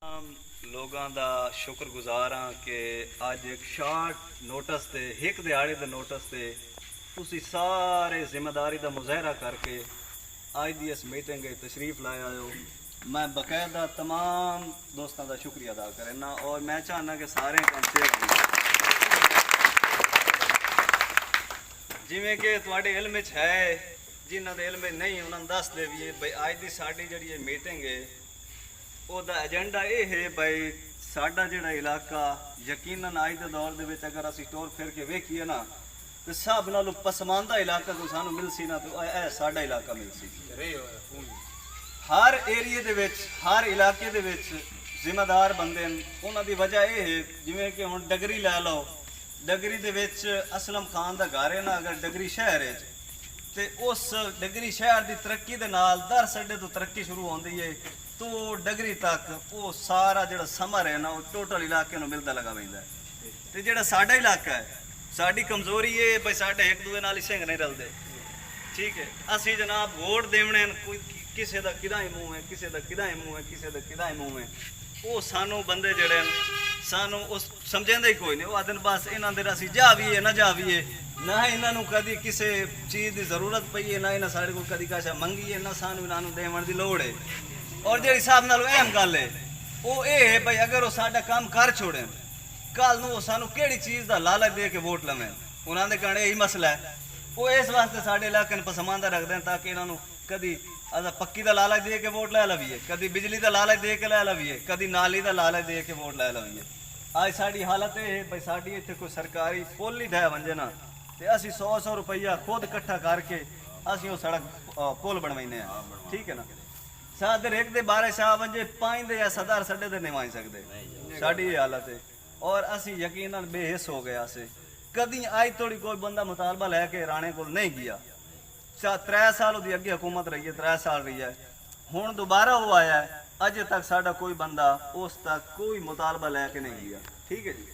लोगों का शुक्रगुजार हाँ कि अज एक शार्ट नोटिस से एक दिहाड़े के नोटिस से तुसी सारे जिम्मेदारी का मुजाहरा करके अज की इस मीटिंग तशरीफ लाया हो। मैं बकायदा तमाम दोस्तों का शुक्रिया अदा करना और मैं चाहना कि सारे काम शेयर जिमें कि तुहाडे इल्म च है जिन्होंने इल्म नहीं उन्होंने दस देवीए भाई अज की साड़ी जी मीटिंग है ਉਹਦਾ एजेंडा ये है भाई साडा जिहड़ा इलाका यकीनन अज के दौर दे विच अगर असीं टोर फिर के वेखीए ना तो सब नालों पसमानदा इलाका कोई सानू मिल सी ना तो यह साडा इलाका मिल सी। हर एरिए दे विच हर इलाके दे विच जिम्मेदार बंदे उन्हां दी वजह ये है जिवें कि हुण डगरी लै लो डगरी दे विच असलम खान दा घर है ना अगर डगरी शहर है तो उस डगरी शहर की तरक्की दे नाल दर सड्डे तो तरक्की शुरू होंदी है तो डगरी तक वो सारा जो समर है ना वो टोटल इलाके में मिलता लगा पैंदा है। तो जो साडा इलाका है साड़ी कमजोरी ये भाई साढ़े एक दूसरे नाल सिंह नहीं रलते ठीक है। असी जनाब वोट देवने कोई किसी का किदा ही मूँह है किसी का किदा ही मूँह है किसी का किदा ही मूँह है वो सानू बंदे जड़े सानू उस समझेंदे ही कोई नहीं वो आदन बस इन्हों दे असी जा भी है ना जा भी है ना इन्हों कभी किसी चीज़ की जरूरत पई है ना इन्हें साढ़े को कभी काशा मंगी है ना सानू इन्हों देवन की लोड़ है। और जो हिसाब नाल अहम गल है वो ये है भाई अगर वो साडा काम कर छोड़े कल नूं सानू किहड़ी चीज़ का लालच दे के वोट लवें उन्होंने कहने यही मसला है वो इस वास्ते साडे इलाके में पसमानदा रखते हैं ताकि इन्हों कभी अदा पक्की का लालच दे के वोट लै लवीए कभी बिजली का लालच दे के लै लवीए कभी नाली का लालच दे के वोट लै लवीए। अज साड़ी हालत यह है भाई साड़ी इत्थे कोई सरकारी पुल ही ढह वंजे ना तो असी 100 रुपया खुद इकट्ठा करके असी वो सड़क पुल बनवाने ठीक है ना सादर एक दे 12 शाह वंजे 5 दे या सदार सड्डे ते नहीं मान सकते साड़ी ये हालत है। और असी यकीनन बेहिस हो गया से कभी अज तोड़ी कोई बंदा मुतालबा लैके राणे को नहीं गया 3 साल उसकी अगे हुकूमत रही है 3 साल रही है हुण दोबारा वो आया है अजे तक साडा कोई बंदा उस तक कोई मुतालबा लैके नहीं गया ठीक है जी।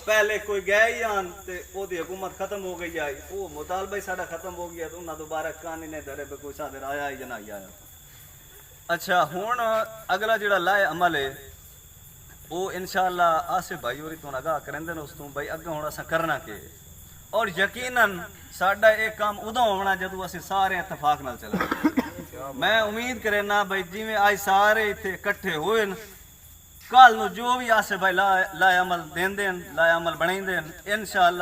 पहले कोई गया ही आन तो ओदी हुकूमत खत्म हो गई आई वो मुतालबा ही साडा खत्म हो गया तो उन्हें दोबारा कान ने धरे पे कोई सादर आया ही या नहीं आया। अच्छा हुण अगला जिहड़ा लाए अमल है वो इंशाअल्लाह आसिफ भाई होरी तो आगाह करेंदे उस तो भाई अगे हुण असां करना के और यकीनन साडा ये काम उदों होना जदों असीं सारे इत्तेफाक नाल चलांगे। मैं उम्मीद करना भाई जिवें अज सारे इत्थे इकट्ठे होए कल नूं जो भी आसिफ भाई लाए अमल देंदे लाए अमल बणाइंदे इंशाअल्लाह